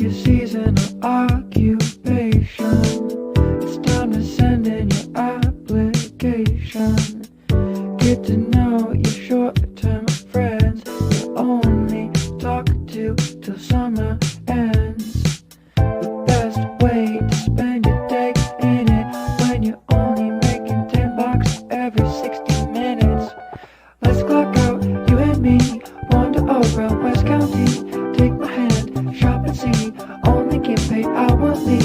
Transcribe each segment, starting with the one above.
your seasonal occupation. It's time to send in your application. Get to know your short-term friends you only talk to till summer ends. The best way to spend your day ain't it when you're only making $10 every 60 minutes. Let's clock out, you and me, wander around West County. Take my hand, shop and see, only get paid hourly.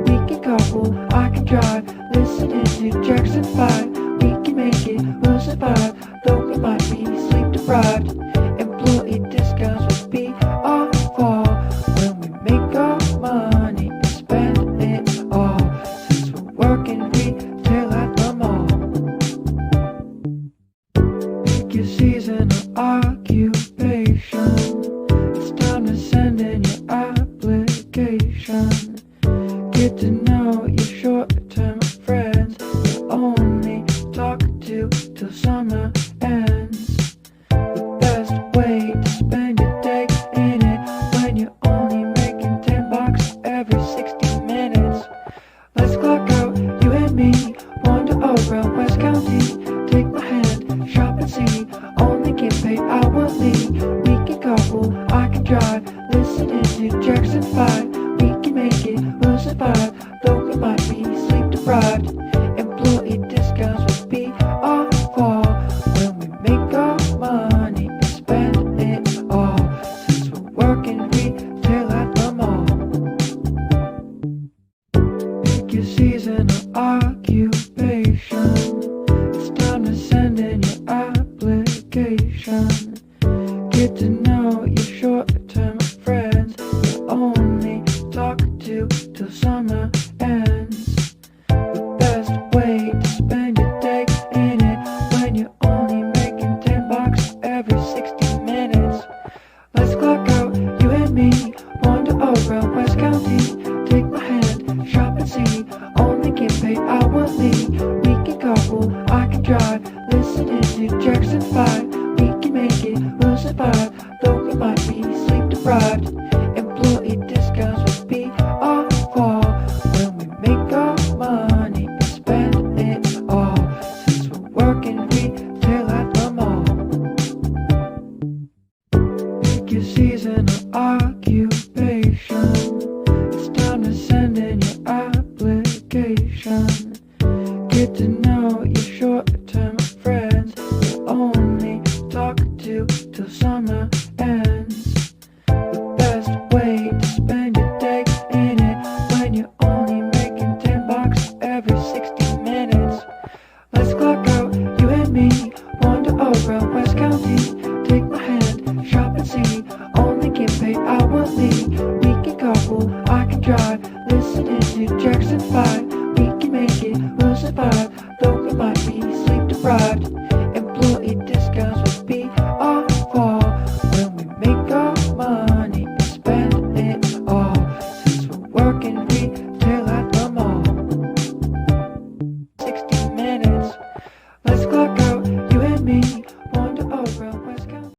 We can carpool, I can drive, listening to Jackson 5. We can make it, we'll survive, though we might be sleep deprived. Employee discounts will be our fall when we make our money and spend it all. Since we're working retail at the mall. Pick your seasonal occupation. It's time to send in your application. Get to know your short-term friends you only talk to till summer ends. The best way to spend your day ain't it when you're only making $10 every 60 minutes. Let's clock out, you and me, wander around West County. Take my hand, shop and see, only get paid hourly. We can carpool, I can drive, listening to Jackson 5. We can make it, we'll survive, though we might be sleep deprived. Employee discounts will be our fall when we make our money and spend it all. Since we're working retail at the mall. Pick your seasonal occupation. It's time to send in your application. Get to know your short-term friends you only talk to till summer ends. The best way to spend your day ain't it when you're only making $10 every 60 minutes. Let's clock out, you and me, wander around West County. Take my hand, shop and see, only get paid hourly. We can carpool, I can drive, listening to Jackson 5. We can make it, we'll survive, though we might be sleep deprived. Employee discounts will be our fall when we make our money and spend it all. Since we're working retail at the mall. Pick your seasonal occupation. It's time to send in your application. Get to know your short-term friends you only talk to till summer ends. The best way to spend your day ain't it when you're only making $10 every 60 minutes. Let's clock out, you and me, wander around West County. Take my hand, shop and see, only get paid hourly. We can carpool, I can drive, listening to Jackson 5. We can make it, we'll survive, though we might be sleep deprived.